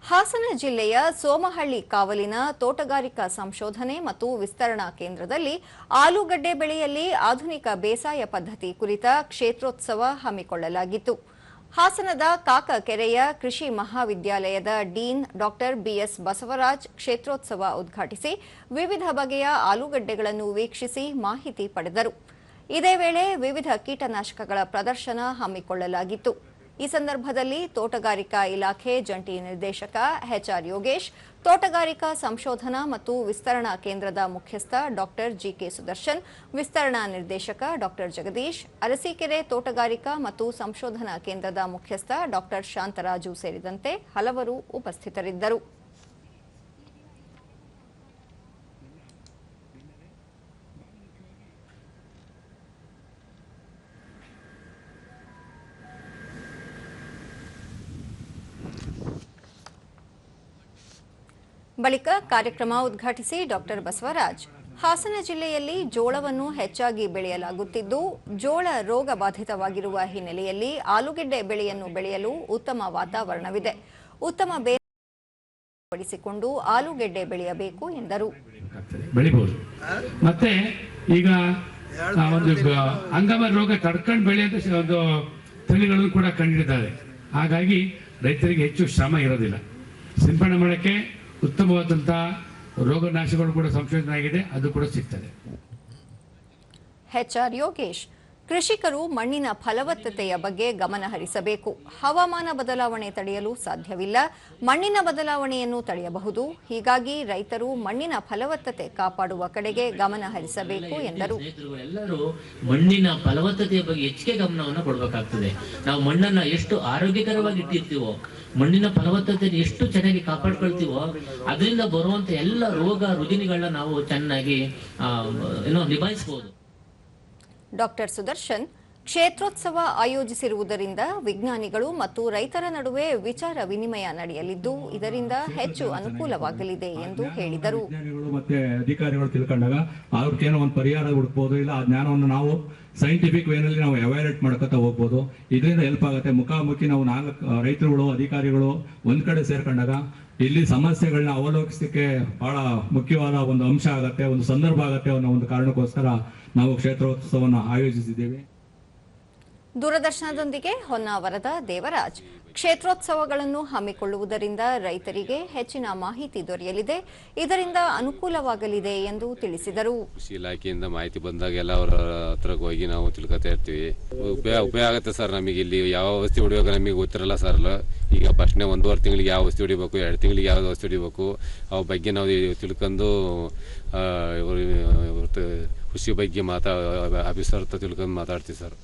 ಹಾಸನ ಜಿಲ್ಲೆಯ ಸೋಮಹಳ್ಳಿ ಕಾವಲಿನ ತೋಟಗಾರಿಕಾ ಸಂಶೋಧನೆ ಮತ್ತು ವಿಸ್ತರಣಾ ಕೇಂದ್ರದಲ್ಲಿ ಆಲೂಗಡ್ಡೆ ಬೆಳೆಯಲ್ಲಿ ಆಧುನಿಕ ಬೇಸಾಯ ಪದ್ಧತಿ ಕುರಿತ ಕ್ಷೇತ್ರೋತ್ಸವ ಹಮ್ಮಿಕೊಳ್ಳಲಾಗಿತ್ತು. ಹಾಸನದ ಕಾಕಕೆರೆಯ ಕೃಷಿ ಮಹಾವಿದ್ಯಾಲಯದ ಡೀನ್ ಡಾ ಬಿಎಸ್ ಬಸವರಾಜ್ ಕ್ಷೇತ್ರೋತ್ಸವ ಉದ್ಘಾಟಿಸಿ ವಿವಿಧ ಬಗೆಯ ಆಲೂಗಡ್ಡೆಗಳನ್ನು ವೀಕ್ಷಿಸಿ ಮಾಹಿತಿ ಪಡೆದರು. ಇದೇ ವೇಳೆ ವಿವಿಧ ಕೀಟನಾಶಕಗಳ ಪ್ರದರ್ಶನ ಹಮ್ಮಿಕೊಳ್ಳಲಾಗಿತ್ತು. ಈ ಸಂದರ್ಭದಲ್ಲಿ ತೋಟಗಾರಿಕಾ ಇಲಾಖೆ ಜಂಟಿ ನಿರ್ದೇಶಕ ಎಚ್ಆರ್ ಯೋಗೇಶ್, ತೋಟಗಾರಿಕಾ ಸಂಶೋಧನಾ ಮತ್ತು ವಿಸ್ತರಣಾ ಕೇಂದ್ರದ ಮುಖ್ಯಸ್ಥ ಡಾ ಜಿಕೆ ಸುದರ್ಶನ್, ವಿಸ್ತರಣಾ ನಿರ್ದೇಶಕ ಡಾ ಜಗದೀಶ್, ಅರಸೀಕೆರೆ ತೋಟಗಾರಿಕಾ ಮತ್ತು ಸಂಶೋಧನಾ ಕೇಂದ್ರದ ಮುಖ್ಯಸ್ಥ ಡಾ ಶಾಂತರಾಜು ಸೇರಿದಂತೆ ಹಲವರು ಉಪಸ್ಥಿತರಿದ್ದರು. ಬಳಿಕ ಕಾರ್ಯಕ್ರಮ ಉದ್ಘಾಟಿಸಿ ಡಾ ಬಸವರಾಜ್, ಹಾಸನ ಜಿಲ್ಲೆಯಲ್ಲಿ ಜೋಳವನ್ನು ಹೆಚ್ಚಾಗಿ ಬೆಳೆಯಲಾಗುತ್ತಿದ್ದು, ಜೋಳ ರೋಗ ಬಾಧಿತವಾಗಿರುವ ಹಿನ್ನೆಲೆಯಲ್ಲಿ ಆಲೂಗೆಡ್ಡೆ ಬೆಳೆಯನ್ನು ಬೆಳೆಯಲು ಉತ್ತಮ ವಾತಾವರಣವಿದೆ. ಉತ್ತಮ ಬೇಸಾಯಪಡಿಸಿಕೊಂಡು ಆಲೂಗೆಡ್ಡೆ ಬೆಳೆಯಬೇಕು ಎಂದರು. ಬೆಳಿಬಹುದು. ಮತ್ತೆ ಈಗ ಒಂದು ಅಂಗಮಾರಿ ರೋಗ ತಡ್ಕೊಂಡು ಬೆಳೆಯುವಂತ ಒಂದು ತಳಿಗಳನ್ನು ಕೂಡ ಕಂಡಿದ್ದಾರೆ. ಹಾಗಾಗಿ ರೈತರಿಗೆ ಹೆಚ್ಚು ಶ್ರಮ ಇರೋದಿಲ್ಲ. ಸಿಂಪಡಣೆ ಮಾಡಕ್ಕೆ ಉತ್ತಮವಾದಂತಹ ರೋಗನಾಶಕಗಳು ಕೂಡ ಸಂಶೋಧನೆ ಆಗಿದೆ, ಅದು ಕೂಡ ಸಿಗ್ತದೆ. ಎಚ್ಆರ್ ಯೋಗೇಶ್, ಕೃಷಿಕರು ಮಣ್ಣಿನ ಫಲವತ್ತತೆಯ ಬಗ್ಗೆ ಗಮನ ಹರಿಸಬೇಕು. ಹವಾಮಾನ ಬದಲಾವಣೆ ತಡೆಯಲು ಸಾಧ್ಯವಿಲ್ಲ, ಮಣ್ಣಿನ ಬದಲಾವಣೆಯನ್ನು ತಡೆಯಬಹುದು. ಹೀಗಾಗಿ ರೈತರು ಮಣ್ಣಿನ ಫಲವತ್ತತೆ ಕಾಪಾಡುವ ಕಡೆಗೆ ಗಮನ ಹರಿಸಬೇಕು ಎಂದರು. ಎಲ್ಲರೂ ಮಣ್ಣಿನ ಫಲವತ್ತತೆಯ ಬಗ್ಗೆ ಹೆಚ್ಚಿಗೆ ಗಮನವನ್ನು ಕೊಡಬೇಕಾಗ್ತದೆ. ನಾವು ಮಣ್ಣನ್ನ ಎಷ್ಟು ಆರೋಗ್ಯಕರವಾಗಿ ಇಟ್ಟಿರ್ತೀವೋ, ಮಣ್ಣಿನ ಫಲವತ್ತತೆ ಎಷ್ಟು ಚೆನ್ನಾಗಿ ಕಾಪಾಡ್ಕೊಳ್ತೀವೋ, ಅದರಿಂದ ಬರುವಂತ ಎಲ್ಲ ರೋಗ ರುಜಿನಗಳನ್ನ ನಾವು ಚೆನ್ನಾಗಿ ನಿಭಾಯಿಸಬಹುದು. ಡಾ ಸುದರ್ಶನ್, ಕ್ಷೇತ್ರೋತ್ಸವ ಆಯೋಜಿಸಿರುವುದರಿಂದ ವಿಜ್ಞಾನಿಗಳು ಮತ್ತು ರೈತರ ನಡುವೆ ವಿಚಾರ ವಿನಿಮಯ ನಡೆಯಲಿದ್ದು, ಇದರಿಂದ ಹೆಚ್ಚು ಅನುಕೂಲವಾಗಲಿದೆ ಎಂದು ಹೇಳಿದರು. ವಿಜ್ಞಾನಿಗಳು ಮತ್ತೆ ಅಧಿಕಾರಿಗಳು ತಿಳ್ಕೊಂಡಾಗ ಅವ್ರಿಗೇನೋ ಒಂದು ಪರಿಹಾರ ಹುಡುಕ್ಬೋದು, ಇಲ್ಲ ಆ ಜ್ಞಾನವನ್ನು ನಾವು ಸೈಂಟಿಫಿಕ್ ವೇನಲ್ಲಿ ನಾವು ಎವ್ಯಾಲ್ಯೂಯೇಟ್ ಮಾಡ್ಕೊತಾ ಹೋಗ್ಬೋದು. ಇದರಿಂದ ಹೆಲ್ಪ್ ಆಗುತ್ತೆ. ಮುಖಾಮುಖಿ ನಾವು ರೈತರುಗಳು ಅಧಿಕಾರಿಗಳು ಒಂದ್ ಕಡೆ ಸೇರ್ಕೊಂಡಾಗ ಇಲ್ಲಿ ಸಮಸ್ಯೆಗಳನ್ನ ಅವಲೋಕಿಸಲಿಕ್ಕೆ ಬಹಳ ಮುಖ್ಯವಾದ ಒಂದು ಅಂಶ ಆಗತ್ತೆ, ಒಂದು ಸಂದರ್ಭ ಆಗತ್ತೆ ಅನ್ನೋ ಒಂದು ಕಾರಣಕ್ಕೋಸ್ಕರ ನಾವು ಕ್ಷೇತ್ರೋತ್ಸವವನ್ನು ಆಯೋಜಿಸಿದ್ದೇವೆ. ದೂರದರ್ಶನದೊಂದಿಗೆ ಹೊನ್ನಾವರದ ದೇವರಾಜ್, ಕ್ಷೇತ್ರೋತ್ಸವಗಳನ್ನು ಹಮ್ಮಿಕೊಳ್ಳುವುದರಿಂದ ರೈತರಿಗೆ ಹೆಚ್ಚಿನ ಮಾಹಿತಿ ದೊರೆಯಲಿದೆ, ಇದರಿಂದ ಅನುಕೂಲವಾಗಲಿದೆ ಎಂದು ತಿಳಿಸಿದರು. ಕೃಷಿ ಇಲಾಖೆಯಿಂದ ಮಾಹಿತಿ ಬಂದಾಗೆಲ್ಲ ಅವರ ಹತ್ರಕ್ಕೆ ಹೋಗಿ ನಾವು ತಿಳ್ಕೊತಾ ಇರ್ತೀವಿ. ಉಪಯೋಗ ಆಗುತ್ತೆ ಸರ್. ನಮಗೆ ಇಲ್ಲಿ ಯಾವ ಔಷಧಿ ಹೊಡಿಬೇಕು ನಮಗೆ ಗೊತ್ತಿರಲ್ಲ ಸರ್. ಈಗ ಫಸ್ಟ್ನೇ 1.5 ತಿಂಗಳಿಗೆ ಯಾವ ಔಷಧಿ ಹೊಡಿಬೇಕು, 2 ತಿಂಗಳಿಗೆ ಯಾವ ಔಷಧಿ ಹೊಡಿಬೇಕು, ಅವ ಬಗ್ಗೆ ನಾವು ತಿಳ್ಕೊಂಡು ಕೃಷಿ ಬಗ್ಗೆ ಆಫೀಸರ್ ಹತ್ರ ತಿಳ್ಕೊಂಡು ಮಾತಾಡ್ತೀವಿ ಸರ್.